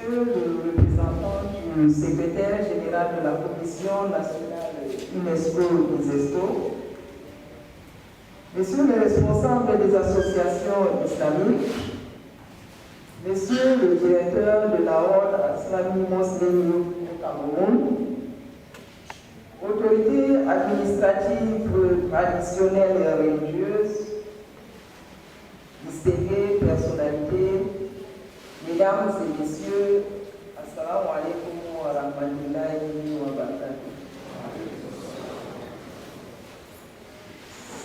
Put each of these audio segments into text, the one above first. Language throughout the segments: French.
Monsieur le représentant du secrétaire général de la Commission nationale UNESCO-ISESTO, Messieurs les responsables des associations islamiques, Monsieur le directeur de la Ordre Islami Muslim au Cameroun, autorités administratives, traditionnelles et religieuses, distinguées personnalités, mesdames et messieurs, assalamu alaikum wa rahmatullahi wa barakatuh.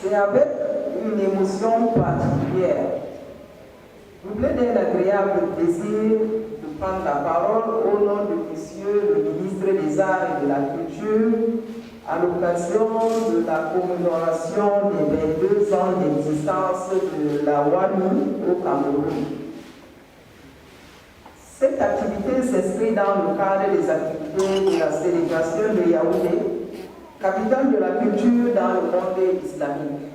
C'est avec une émotion particulière, doublée d'un agréable plaisir de prendre la parole au nom de Monsieur le ministre des Arts et de la Culture à l'occasion de la commémoration des 22 ans d'existence de la WAMI au Cameroun. Cette activité s'inscrit dans le cadre des activités de la célébration de Yaoundé, capitale de la culture dans le monde islamique.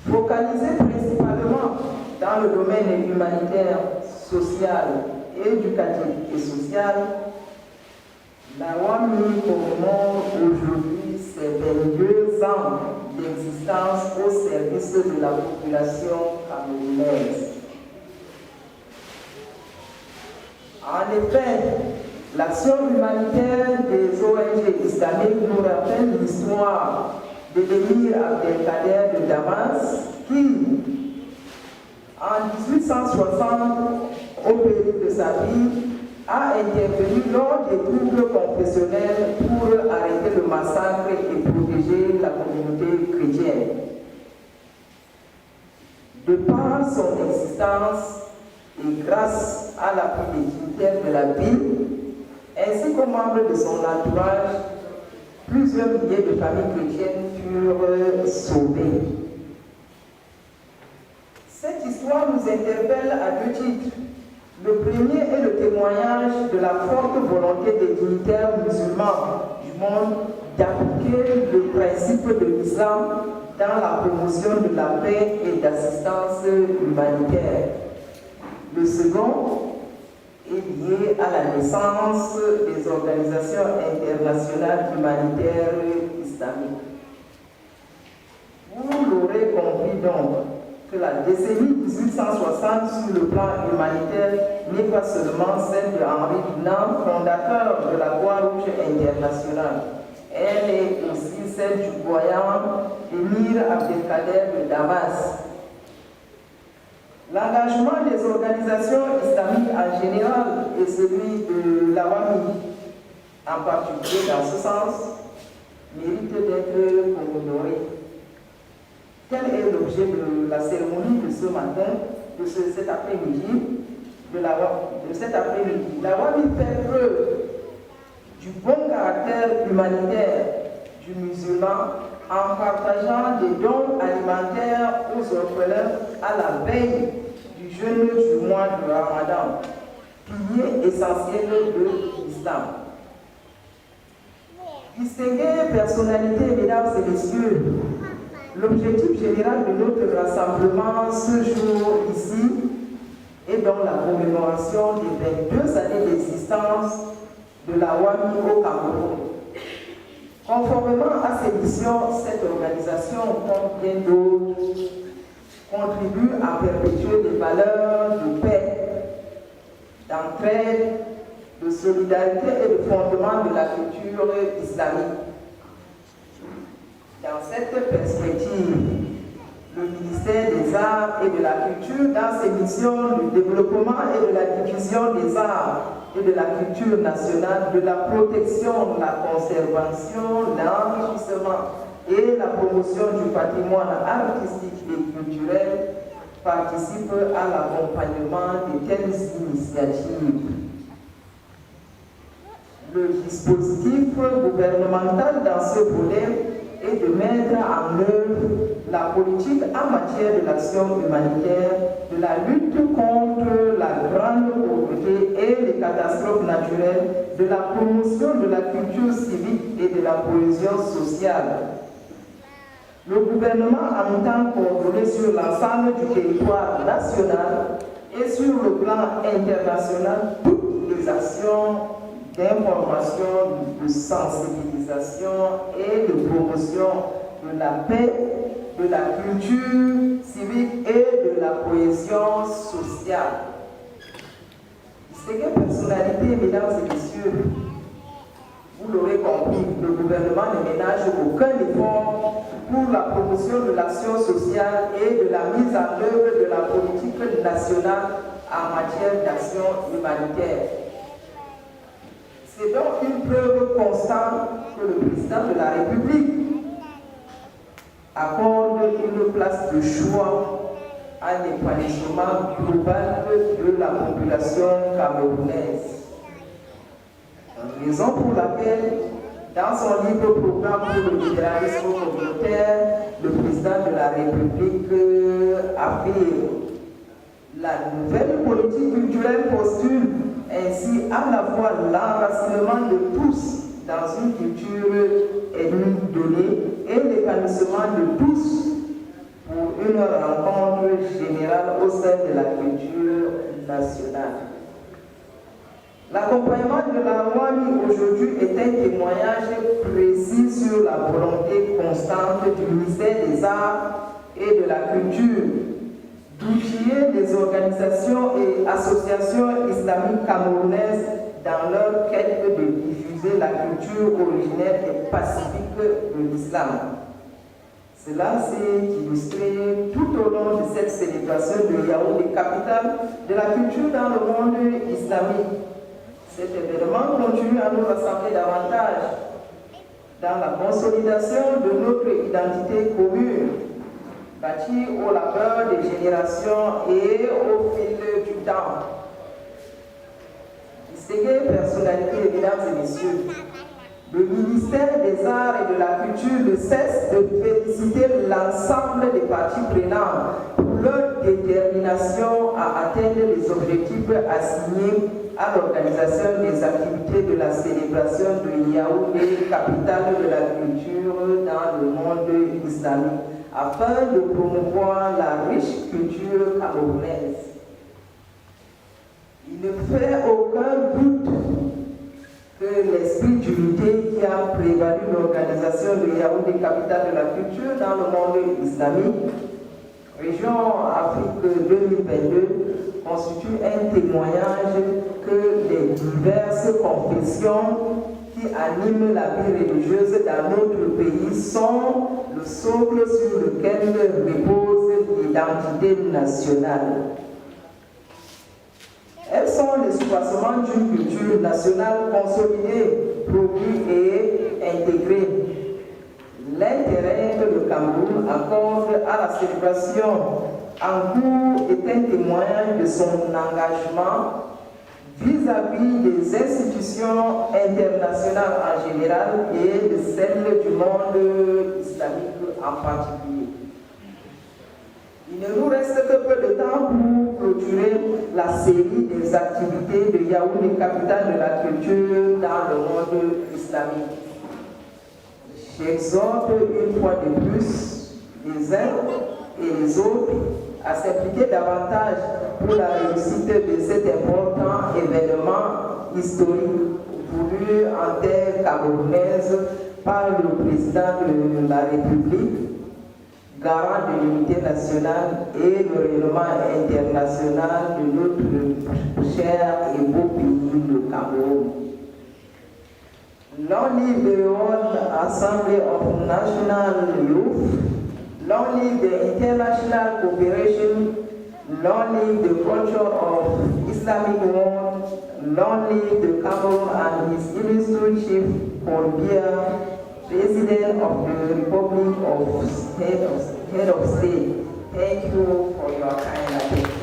Focalisée principalement dans le domaine humanitaire, social, éducatif et social, la WAMI commémore aujourd'hui ses 22 ans d'existence au service de la population camerounaise. En effet, l'action humanitaire des ONG islamiques nous rappelle l'histoire de l'émir Abdelkader de Damas qui, en 1860, au péril de sa vie, a intervenu lors des troubles confessionnels pour arrêter le massacre et protéger la communauté chrétienne. De par son existence et grâce à l'appui des dignitaires de la ville, ainsi qu'aux membres de son entourage, plusieurs milliers de familles chrétiennes furent sauvées. Cette histoire nous interpelle à deux titres. Le premier est le témoignage de la forte volonté des dignitaires musulmans du monde d'appliquer le principe de l'islam dans la promotion de la paix et d'assistance humanitaire. Le second est lié à la naissance des organisations internationales humanitaires islamiques. Vous l'aurez compris donc, que la décennie 1860 sur le plan humanitaire n'est pas seulement celle de Henri Dunant, fondateur de la Croix-Rouge internationale. Elle est aussi celle du voyant émir Abdelkader de Damas. L'engagement des organisations islamiques en général et celui de la WAMI en particulier dans ce sens mérite d'être commémoré. Tel est l'objet de la cérémonie de ce matin, de cet après-midi, La WAMI fait preuve du bon caractère humanitaire du musulman en partageant des dons alimentaires aux orphelins à la veille du jeûne du mois de Ramadan, pilier essentiel de l'islam. Distinguées personnalités, mesdames et messieurs, l'objectif général de notre rassemblement ce jour ici est donc la commémoration des 22 années d'existence de la WAMI au Cameroun. Conformément à ses missions, cette organisation, comme bien d'autres, contribue à perpétuer des valeurs de paix, d'entraide, de solidarité et de fondement de la culture islamique. Dans cette perspective, le ministère des Arts et de la Culture, dans ses missions de développement et de la diffusion des arts et de la culture nationale, de la protection, la conservation, l'enrichissement et la promotion du patrimoine artistique et culturel, participe à l'accompagnement de telles initiatives. Le dispositif gouvernemental dans ce volet et de mettre en œuvre la politique en matière de l'action humanitaire, de la lutte contre la grande pauvreté et les catastrophes naturelles, de la promotion de la culture civique et de la cohésion sociale. Le gouvernement entend coordonner sur l'ensemble du territoire national Et sur le plan international, toutes les actions d'information, de sensibilisation et de promotion de la paix, de la culture civique et de la cohésion sociale. Distinguées personnalités, mesdames et messieurs, vous l'aurez compris, le gouvernement ne ménage aucun effort pour la promotion de l'action sociale et de la mise en œuvre de la politique nationale en matière d'action humanitaire. C'est donc une preuve constante que le président de la République accorde une place de choix à l'épanouissement global de la population camerounaise. Raison pour laquelle, dans son livre programme pour le libéralisme communautaire, le président de la République affirme la nouvelle politique culturelle postule ainsi à la fois l'enracinement de tous dans une culture ethnique donnée et l'épanouissement de tous pour une rencontre générale au sein de la culture nationale. L'accompagnement de la loi mis aujourd'hui est un témoignage précis sur la volonté constante du ministère des Arts et de la Culture d'outiller les organisations et associations islamiques camerounaises dans leur quête de diffuser la culture originaire et pacifique de l'islam. Cela s'est illustré tout au long de cette célébration de Yaoundé, capitale de la culture dans le monde islamique. Cet événement continue à nous rassembler davantage dans la consolidation de notre identité commune, bâtie au labeur des générations et au fil du temps. Distinguées personnalités, mesdames et messieurs, le ministère des Arts et de la Culture ne cesse de féliciter l'ensemble des parties prenantes pour leur détermination à atteindre les objectifs assignés à l'organisation des activités de la célébration de Yaoundé, capitale de la culture dans le monde islamique, afin de promouvoir la riche culture camerounaise. Il ne fait aucun doute que l'esprit d'unité qui a prévalu l'organisation de Yaoundé, capitale de la culture dans le monde islamique, région Afrique 2022, constitue un témoignage que les diverses confessions qui animent la vie religieuse dans notre pays sont le socle sur lequel repose l'identité nationale. Elles sont le soubassement d'une culture nationale consolidée, produite et intégrée. L'intérêt que le Cameroun accorde à la célébration en cours est un témoignage de son engagement vis-à-vis des institutions internationales en général et de celles du monde islamique en particulier. Il ne nous reste que peu de temps pour clôturer la série des activités de Yaoundé, capitale de la culture dans le monde islamique. J'exhorte une fois de plus les uns et les autres à s'impliquer davantage pour la réussite de cet important événement historique voulu en terre camerounaise par le président de la République, garant de l'unité nationale et le rayonnement international de notre cher et beau pays, le Cameroun. Long live the World Assembly of National Youth, long live the international cooperation, long live the culture of Islamic world, long live the Cameroon and his illustrious chief, Paul Biya, President of the Republic of Head of State. Thank you for your kind attention.